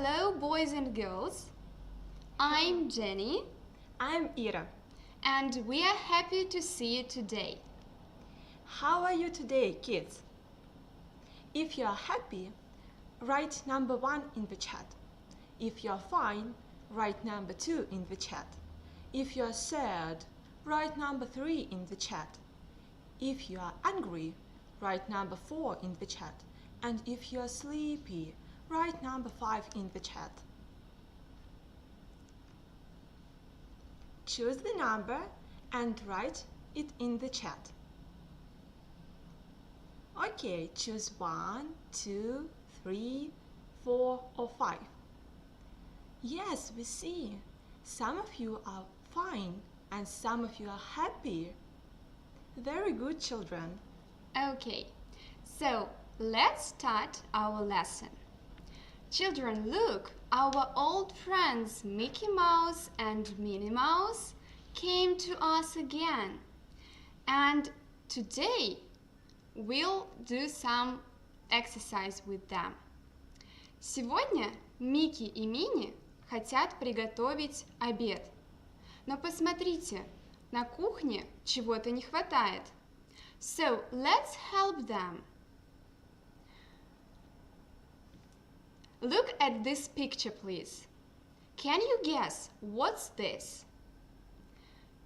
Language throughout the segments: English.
Hello, boys and girls. I'm Jenny. I'm Ira. And we are happy to see you today. How are you today, kids? If you are happy, write number 1 in the chat. If you are fine, write number 2 in the chat. If you are sad, write number 3 in the chat. If you are angry, write number 4 in the chat. And if you are sleepy, write number 5 in the chat. Choose the number and write it in the chat. Okay, choose 1, 2, 3, 4 or 5. Yes, we see. Some of you are fine and some of you are happy. Very good, children. Okay, so let's start our lesson. Children, look, our old friends Mickey Mouse and Minnie Mouse came to us again. And today we'll do some exercise with them. Сегодня Микки и Минни хотят приготовить обед. Но посмотрите, на кухне чего-то не хватает. So let's help them. Look at this picture, please. Can you guess what's this?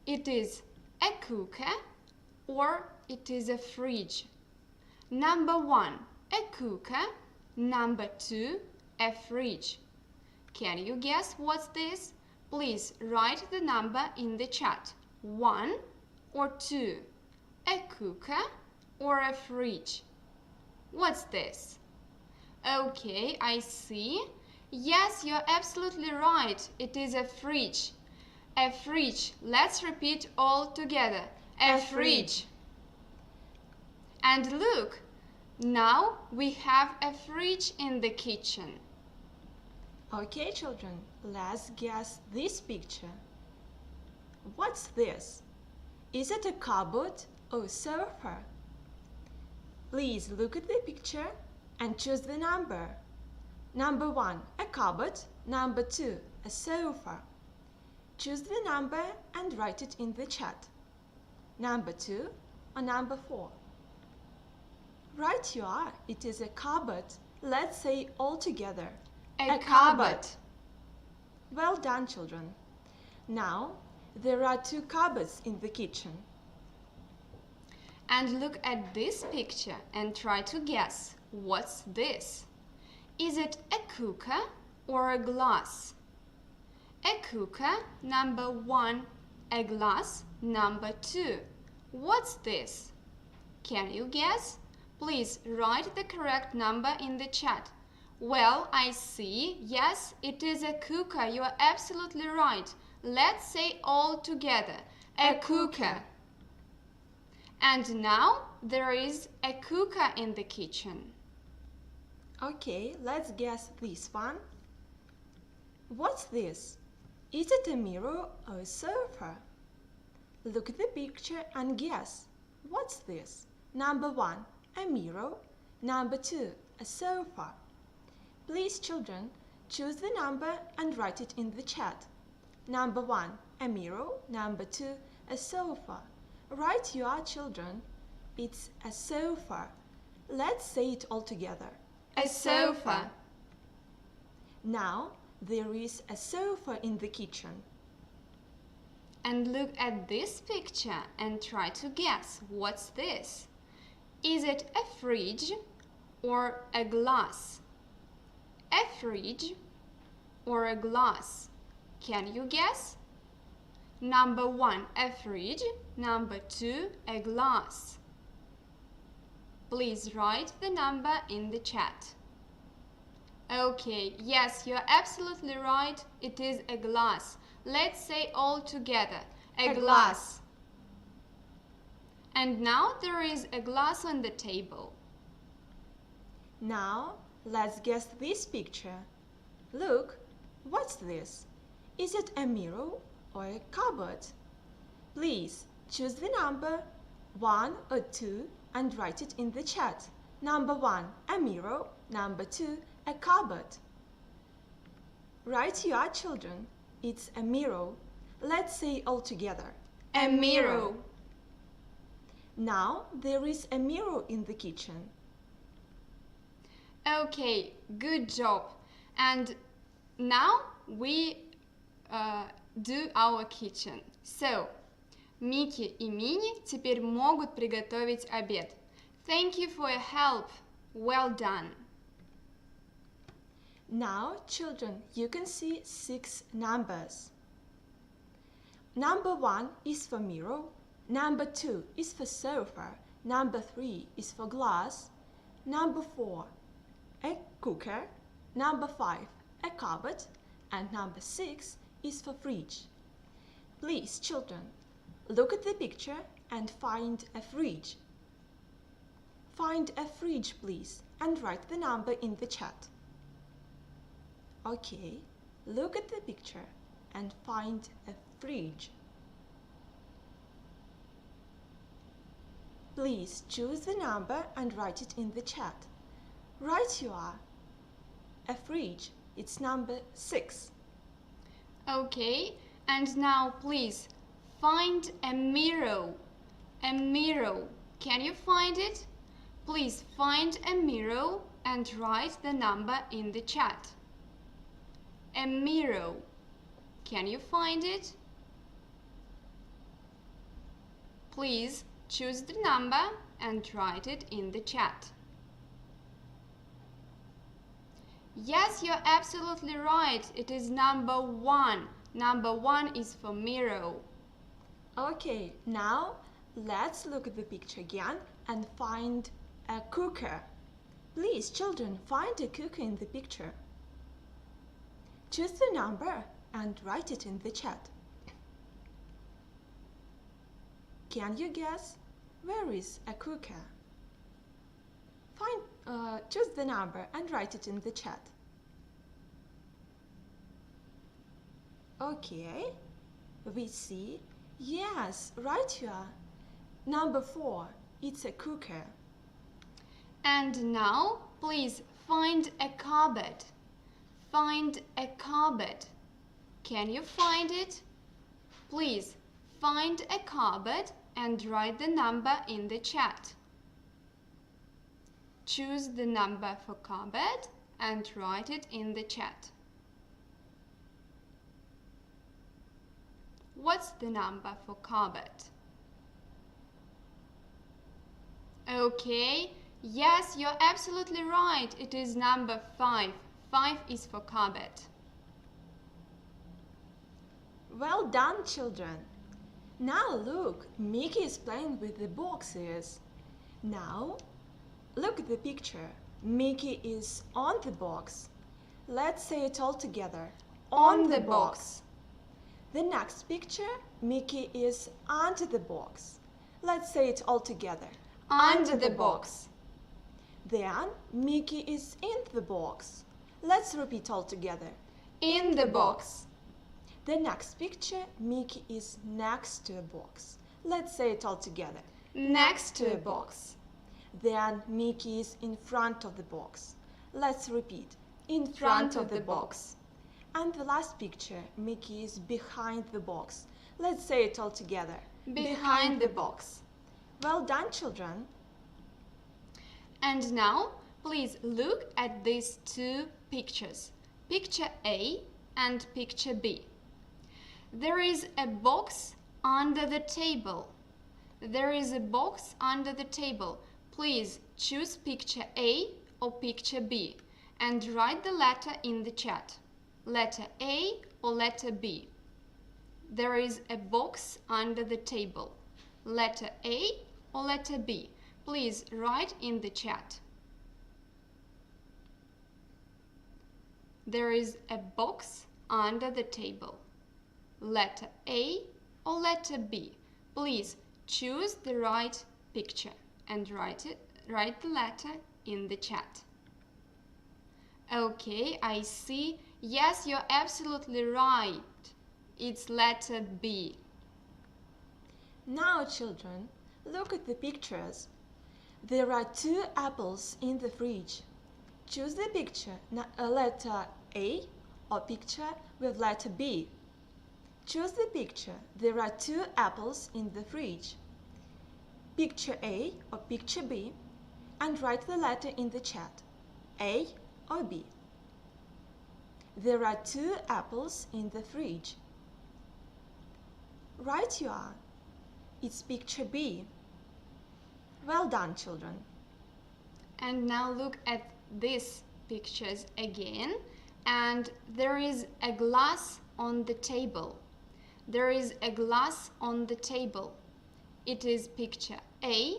It is a cooker or it is a fridge. Number 1, a cooker. Number 2, a fridge. Can you guess what's this? Please write the number in the chat. 1 or 2, a cooker or a fridge. What's this? Okay, I see. Yes, you're absolutely right. It is a fridge. A fridge. Let's repeat all together. A fridge. And look, now we have a fridge in the kitchen. Okay, children, let's guess this picture. What's this? Is it a cupboard or sofa? Please look at the picture and choose the number. Number 1, a cupboard. Number 2, a sofa. Choose the number and write it in the chat. Number 2 or number 4? Right you are, it is a cupboard. Let's say all together. A cupboard. Well done, children. Now, there are 2 cupboards in the kitchen. And look at this picture and try to guess. What's this? Is it a cooker or a glass? A cooker, number 1. A glass, number 2. What's this? Can you guess? Please write the correct number in the chat. Well, I see. Yes, it is a cooker. You are absolutely right. Let's say all together. A cooker. And now there is a cooker in the kitchen. Okay, let's guess this one. What's this? Is it a mirror or a sofa? Look at the picture and guess. What's this? Number 1, a mirror. Number 2, a sofa. Please, children, choose the number and write it in the chat. Number 1, a mirror. Number 2, a sofa. Right you are, children. It's a sofa. Let's say it all together. A sofa. Now, there is a sofa in the kitchen. And look at this picture and try to guess. What's this? Is it a fridge or a glass? A fridge or a glass? Can you guess? Number 1, a fridge. Number 2, a glass. Please write the number in the chat. Okay, yes, you're absolutely right. It is a glass. Let's say all together. A glass. And now there is a glass on the table. Now, let's guess this picture. Look, what's this? Is it a mirror or a cupboard? Please choose the number 1 or 2 and write it in the chat. Number 1, a mirror. Number 2, a cupboard. Right you are, children. It's a mirror. Let's say all together. A mirror. Now there is a mirror in the kitchen. Okay, good job. And now we do our kitchen. So, Микки и Мини теперь могут приготовить обед. Thank you for your help. Well done. Now, children, you can see 6 numbers. Number 1 is for mirror. Number 2 is for sofa. Number 3 is for glass. Number 4, a cooker. Number 5, a cupboard. And number 6 is for fridge. Please, children, look at the picture and find a fridge. Find a fridge, please, and write the number in the chat. Okay, look at the picture and find a fridge. Please choose the number and write it in the chat. Right you are. A fridge, it's number 6. Okay, and now please find a mirror. A mirror. Can you find it? Please find a mirror and write the number in the chat. A mirror. Can you find it? Please choose the number and write it in the chat. Yes, you're absolutely right. It is number 1. Number 1 is for mirror. Okay, now let's look at the picture again and find a cooker. Please, children, find a cooker in the picture. Choose the number and write it in the chat. Can you guess where is a cooker? Choose the number and write it in the chat. Okay, we see. Yes, right you are. Number 4, it's a cooker. And now, please find a cupboard. Find a cupboard. Can you find it? Please find a cupboard and write the number in the chat. Choose the number for cupboard and write it in the chat. What's the number for cupboard? Okay, yes, you're absolutely right. It is number 5. 5 is for cupboard. Well done, children. Now look, Mickey is playing with the boxes. Now, look at the picture. Mickey is on the box. Let's say it all together. On the box. The next picture, Mickey is under the box. Let's say it all together. Under the box. Then, Mickey is in the box. Let's repeat all together. In the box. The next picture, Mickey is next to a box. Let's say it all together. Next to a box. Then Mickey is in front of the box. Let's repeat. In front of the box. And the last picture, Mickey is behind the box. Let's say it all together. Behind the box. Well done, children. And now, please look at these 2 pictures. Picture A and picture B. There is a box under the table. There is a box under the table. Please choose picture A or picture B and write the letter in the chat. Letter A or letter B. There is a box under the table. Letter A or letter B. Please write in the chat. There is a box under the table. Letter A or letter B. Please choose the right picture and write the letter in the chat. Okay, I see. Yes, you're absolutely right. It's letter B. Now, children, look at the pictures. There are 2 apples in the fridge. Choose the picture, letter A or picture with letter B. Choose the picture. There are 2 apples in the fridge. Picture A or picture B and write the letter in the chat, A or B. There are 2 apples in the fridge. Right you are. It's picture B. Well done, children. And now look at these pictures again, and there is a glass on the table. There is a glass on the table. It is picture A,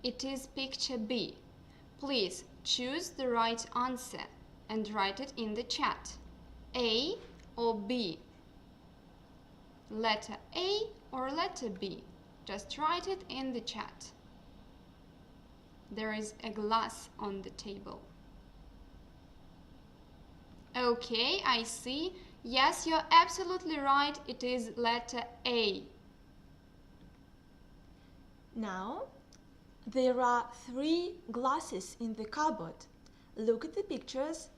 it is picture B. Please choose the right answer and write it in the chat. A or B? Letter A or letter B? Just write it in the chat. There is a glass on the table. Okay, I see. Yes, you're absolutely right. It is letter A. Now, there are 3 glasses in the cupboard. Look at the pictures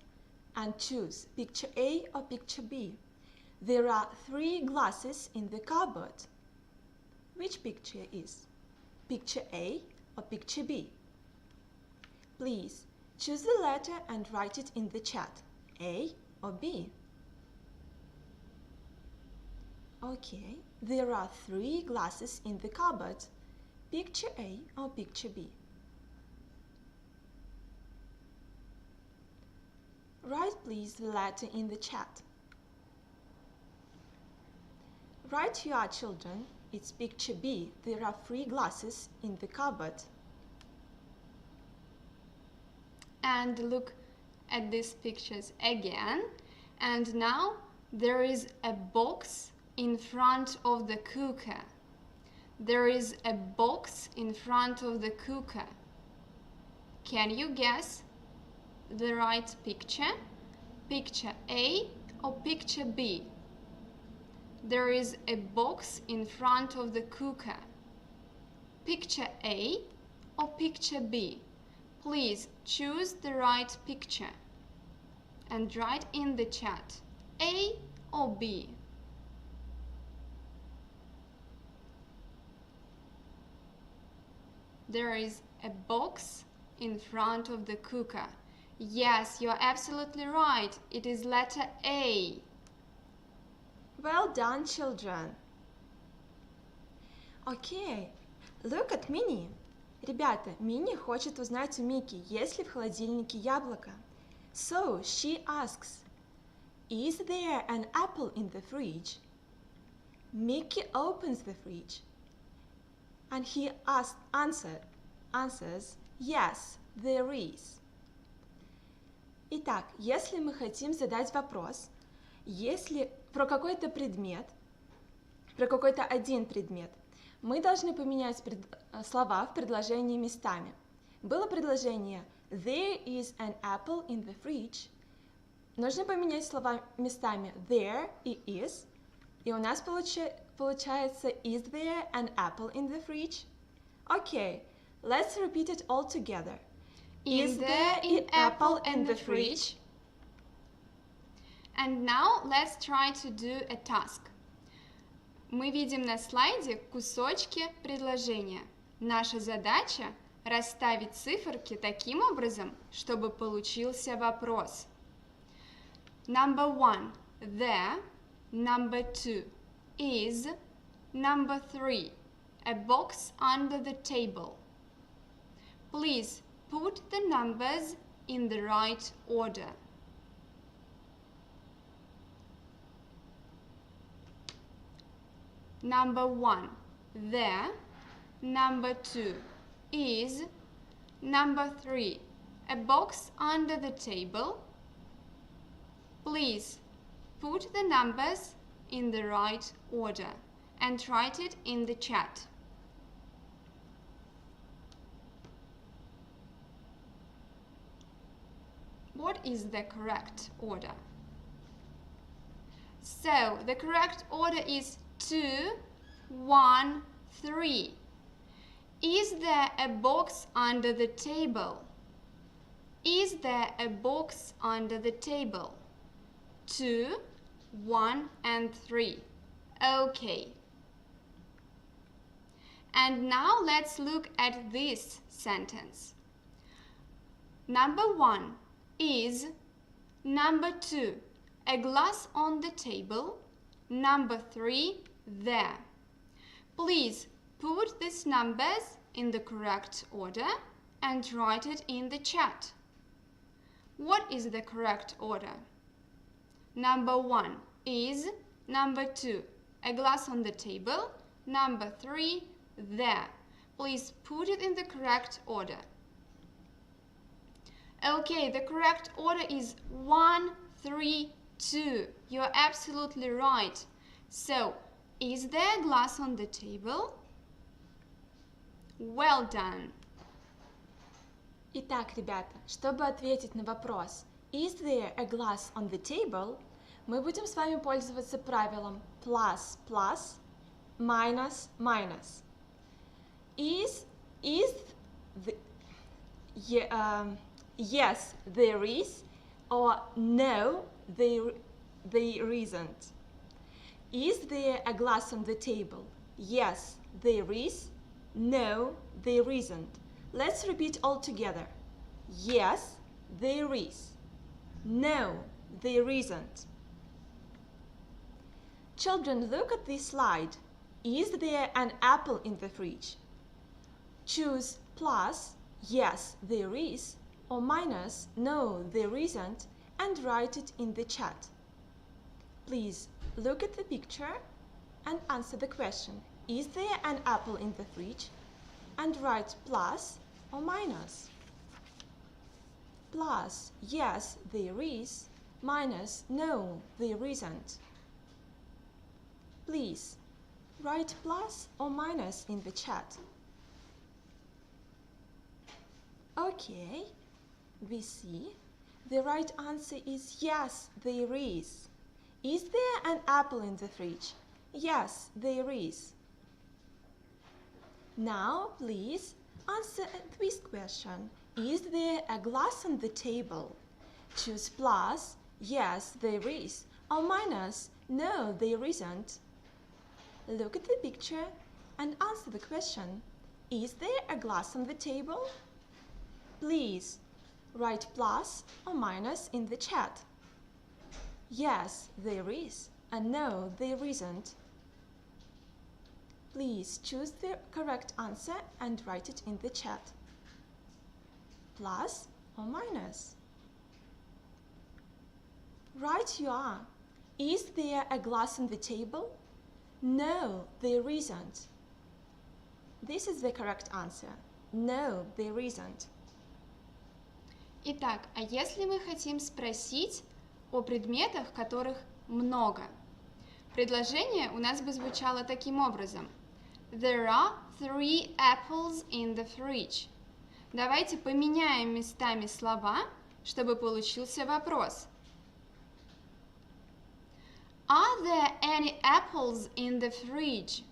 and choose picture A or picture B. There are 3 glasses in the cupboard. Which picture is? Picture A or picture B? Please choose the letter and write it in the chat, A or B. Okay, there are 3 glasses in the cupboard. Picture A or picture B? Write please the letter in the chat. Right you are, children. It's picture B. There are 3 glasses in the cupboard. And look at these pictures again. And now there is a box in front of the cooker. There is a box in front of the cooker. Can you guess the right picture? Picture A or picture B? There is a box in front of the cooker. Picture A or picture B? Please choose the right picture and write in the chat, A or B. There is a box in front of the cooker. Yes, you're absolutely right. It is letter A. Well done, children. Okay, look at Minnie. Ребята, Минни хочет узнать у Мики, есть ли в холодильнике яблоко. So she asks, is there an apple in the fridge? Mickey opens the fridge and he answers, yes, there is. Итак, если мы хотим задать вопрос, если про какой-то предмет, про какой-то один предмет, мы должны поменять слова в предложении местами. Было предложение There is an apple in the fridge. Нужно поменять слова местами there и is. И у нас получается Is there an apple in the fridge? Okay, let's repeat it all together. Is there an apple in the fridge? And now let's try to do a task. Мы видим на слайде кусочки предложения. Наша задача – расставить циферки таким образом, чтобы получился вопрос. Number 1 – there. Number 2 – is. Number 3 – a box under the table. Please put the numbers in the right order. Number 1 – there. Number 2 – is. Number 3 – a box under the table. Please put the numbers in the right order and write it in the chat. What is the correct order? So, the correct order is 2, 1, 3. Is there a box under the table? Is there a box under the table? 2, 1, and 3. Okay. And now let's look at this sentence. Number 1 is, number 2, a glass on the table, number 3, there. Please put these numbers in the correct order and write it in the chat. What is the correct order? Number 1 is, number 2, a glass on the table, number 3, there. Please put it in the correct order. Okay, the correct order is 1, 3, 2. You're absolutely right. So, is there a glass on the table? Well done. Итак, ребята, чтобы ответить на вопрос Is there a glass on the table? Мы будем с вами пользоваться правилом plus, plus, minus, minus. Is the, yes, there is, or no, there isn't. Is there a glass on the table? Yes, there is. No, there isn't. Let's repeat all together. Yes, there is. No, there isn't. Children, look at this slide. Is there an apple in the fridge? Choose plus, yes, there is, or minus, no, there isn't, and write it in the chat. Please look at the picture and answer the question. Is there an apple in the fridge? And write plus or minus. Plus, yes, there is. Minus, no, there isn't. Please write plus or minus in the chat. Okay, we see. The right answer is yes, there is. Is there an apple in the fridge? Yes, there is. Now, please answer this question. Is there a glass on the table? Choose plus, yes, there is, or minus, no, there isn't. Look at the picture and answer the question. Is there a glass on the table? Please write plus or minus in the chat. Yes, there is, and no, there isn't. Please choose the correct answer and write it in the chat. Plus or minus. Right you are. Is there a glass on the table? No, there isn't. This is the correct answer. No, there isn't. Итак, а если мы хотим спросить о предметах, которых много? Предложение у нас бы звучало таким образом. There are 3 apples in the fridge. Давайте поменяем местами слова, чтобы получился вопрос. Are there any apples in the fridge?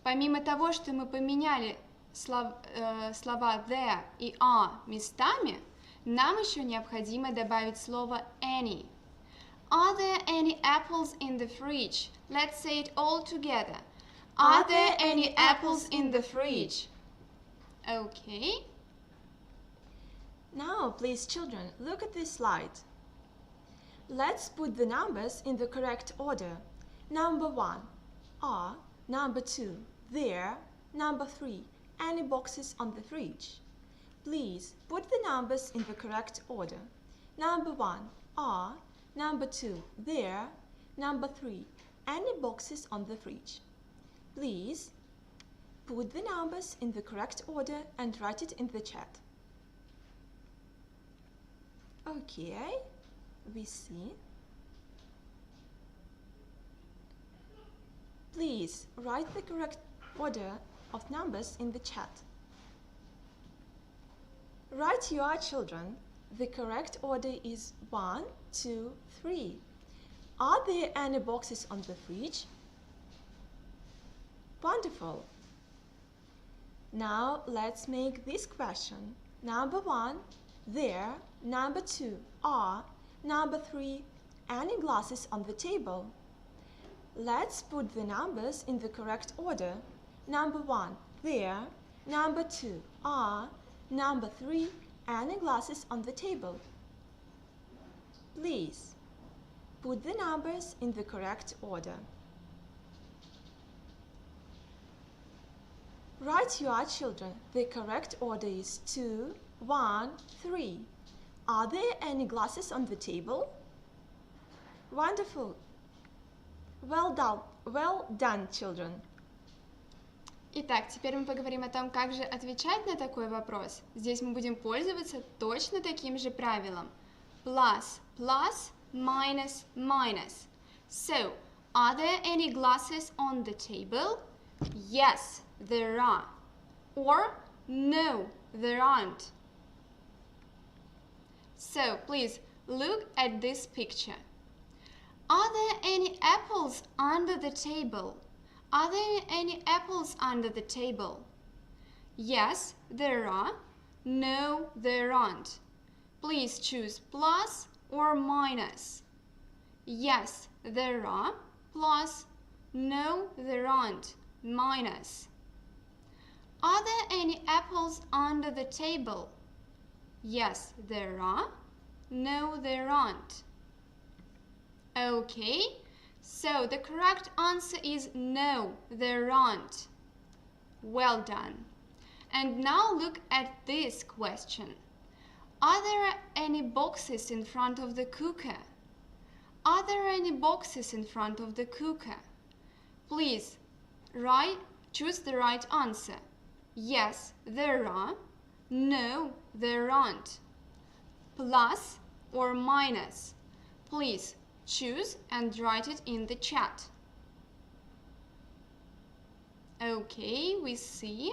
Помимо того, что мы поменяли слова there и are местами, нам еще необходимо добавить слово any. Are there any apples in the fridge? Let's say it all together. Are there any apples in the fridge? Okay. Now, please, children, look at this slide. Let's put the numbers in the correct order. Number 1, are. Number 2, there. Number 3, any boxes on the fridge. Please put the numbers in the correct order. Number 1, are. Number 2, there. Number 3, any boxes on the fridge. Please put the numbers in the correct order and write it in the chat. Okay, we see. Please write the correct order of numbers in the chat. Right you are, children. The correct order is 1, 2, 3. Are there any boxes on the fridge? Wonderful. Now let's make this question. Number 1, there. Number 2, are. Number 3, any glasses on the table. Let's put the numbers in the correct order. Number 1, there. Number 2, are. Number 3, any glasses on the table. Please, put the numbers in the correct order. Right you are, children. The correct order is 2, 1, 3. Are there any glasses on the table? Wonderful. Well done, children. Итак, теперь мы поговорим о том, как же отвечать на такой вопрос. Здесь мы будем пользоваться точно таким же правилом. Plus, plus, minus, minus. So, are there any glasses on the table? Yes, there are. Or, no, there aren't. So, please, look at this picture. Are there any apples under the table? Are there any apples under the table? Yes, there are. No, there aren't. Please choose plus or minus. Yes, there are. Plus. No, there aren't. Minus. Are there any apples under the table? Yes, there are. No, there aren't. Okay, so the correct answer is no, there aren't. Well done. And now look at this question. Are there any boxes in front of the cooker? Are there any boxes in front of the cooker? Please, choose the right answer. Yes, there are. No, there aren't. Plus or minus? Please choose and write it in the chat. Okay, we see.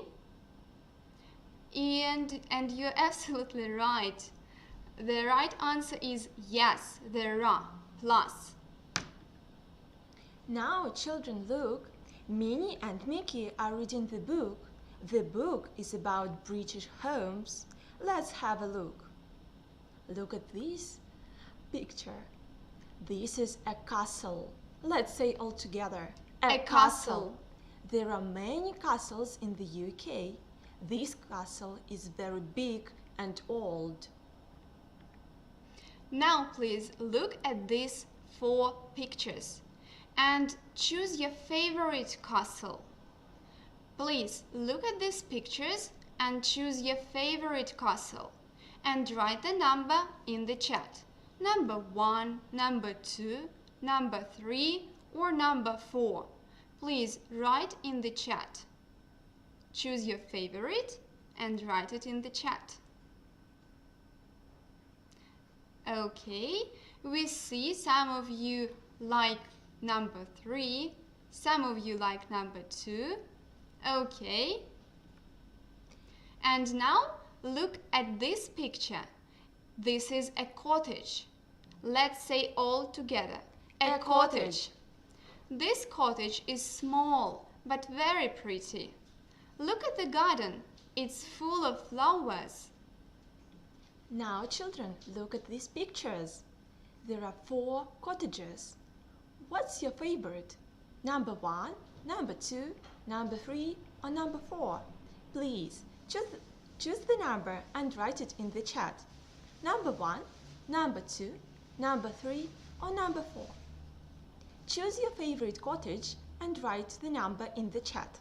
And you're absolutely right. The right answer is yes, there are. Plus. Now, children, look. Minnie and Mickey are reading the book. The book is about British homes. Let's have a look. Look at this picture. This is a castle. Let's say all together. A castle. There are many castles in the UK. This castle is very big and old. Now please look at these 4 pictures and choose your favorite castle. Please look at these pictures and choose your favorite castle and write the number in the chat. Number 1, number 2, number 3 or number 4. Please write in the chat. Choose your favorite and write it in the chat. Okay, we see some of you like number 3, some of you like number 2. Okay. And now look at this picture. This is a cottage. Let's say all together. A cottage. This cottage is small but very pretty. Look at the garden. It's full of flowers. Now, children, look at these pictures. There are 4 cottages. What's your favorite? Number 1, number 2, number 3 or number 4? Please choose the number and write it in the chat. Number 1, number 2, number 3 or number 4? Choose your favorite cottage and write the number in the chat.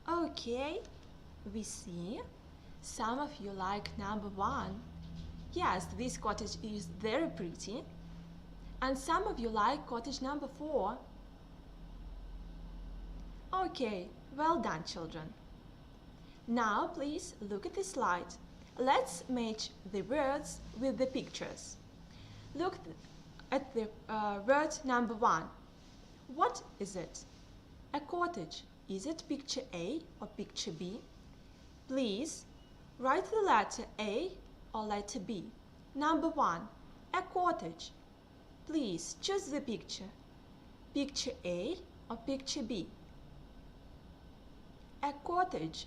Okay, we see some of you like number 1. Yes, this cottage is very pretty. And some of you like cottage number 4. Okay, well done, children. Now please look at the slide. Let's match the words with the pictures. Look at the word number 1. What is it? A cottage. Is it picture A or picture B? Please write the letter A or letter B. Number 1. A cottage. Please choose the picture. Picture A or picture B? A cottage.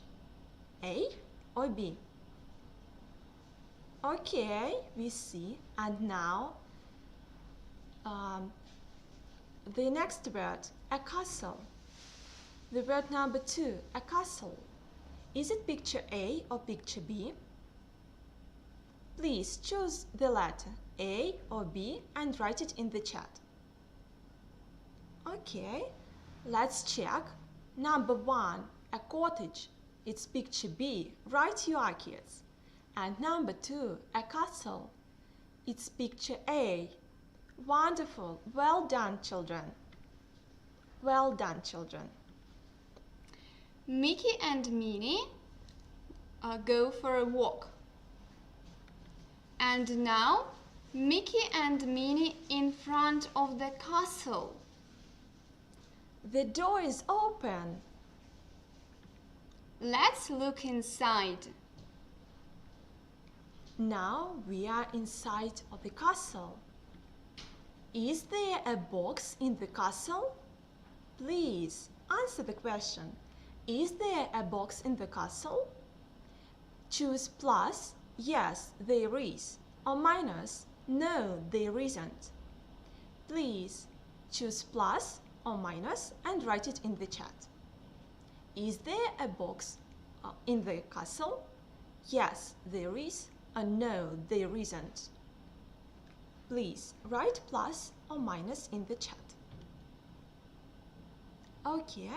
A or B? Okay, we see. And now, the next word, a castle. The word number 2, a castle. Is it picture A or picture B? Please choose the letter A or B and write it in the chat. Okay, let's check. Number 1, a cottage. It's picture B. Right you are, kids. And number 2, a castle. It's picture A. Wonderful. Well done, children. Well done, children. Mickey and Minnie go for a walk. And now, Mickey and Minnie in front of the castle. The door is open. Let's look inside. Now we are inside of the castle. Is there a box in the castle? Please answer the question. Is there a box in the castle? Choose plus, yes, there is, or minus, no, there isn't. Please choose plus or minus and write it in the chat. Is there a box in the castle? Yes, there is, or no, there isn't. Please write plus or minus in the chat. Okay,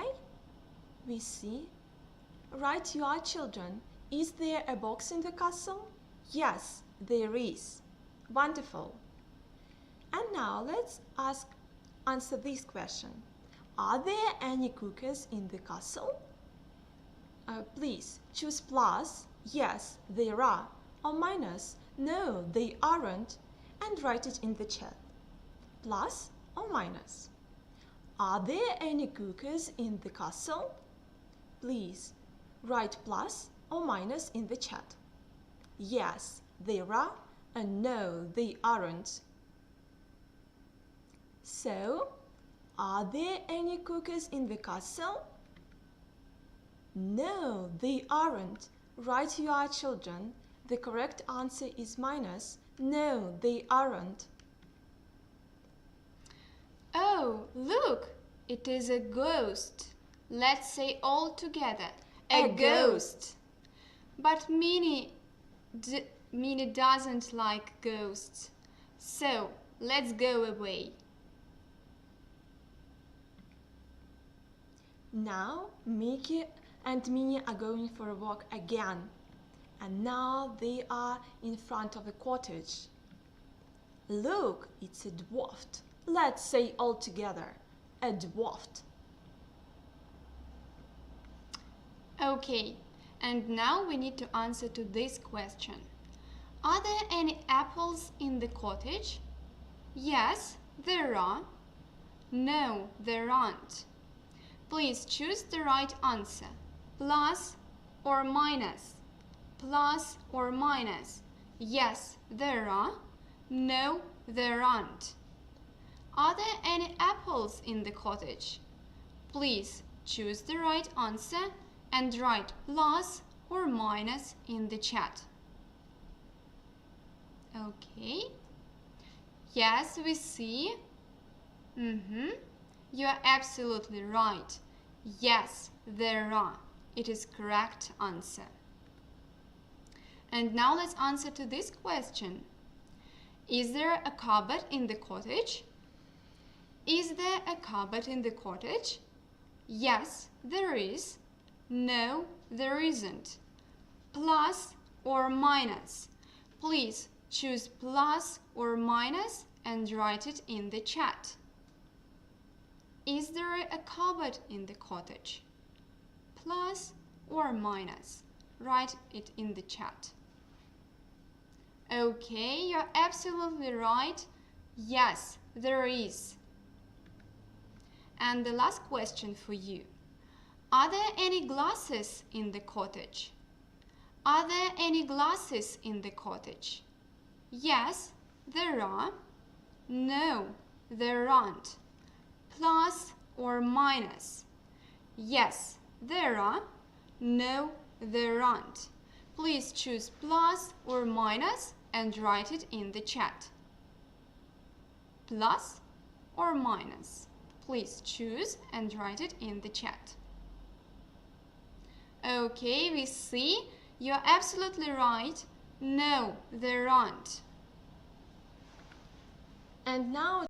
we see. Right you are, children. Is there a box in the castle? Yes, there is. Wonderful. And now let's answer this question. Are there any cookies in the castle? Please choose plus, yes, there are, or minus, no, they aren't, and write it in the chat. Plus or minus. Are there any cookies in the castle? Please write plus or minus in the chat. Yes, there are, and no, they aren't. So, are there any cookies in the castle? No, they aren't. Right you are, children. The correct answer is minus. No, they aren't. Oh, look! It is a ghost. Let's say all together. A ghost. But Minnie doesn't like ghosts. So, let's go away. Now, Mickey and Minnie are going for a walk again. And now they are in front of a cottage. Look, it's a dwarf. Let's say all together, a dwarf. Okay, and now we need to answer to this question. Are there any apples in the cottage? Yes, there are. No, there aren't. Please choose the right answer. Plus or minus? Plus or minus? Yes, there are. No, there aren't. Are there any apples in the cottage? Please choose the right answer and write plus or minus in the chat. Okay. Yes, we see. You are absolutely right. Yes, there are. It is correct answer. And now let's answer to this question. Is there a cupboard in the cottage? Is there a cupboard in the cottage? Yes, there is. No, there isn't. Plus or minus? Please choose plus or minus and write it in the chat. Is there a cupboard in the cottage? Plus or minus? Write it in the chat. Okay, you're absolutely right. Yes, there is. And the last question for you. Are there any glasses in the cottage? Are there any glasses in the cottage? Yes, there are. No, there aren't. Plus or minus? Yes, there are. No, there aren't. Please choose plus or minus and write it in the chat. Plus or minus? Please choose and write it in the chat. Okay, we see you're absolutely right. No, there aren't. And now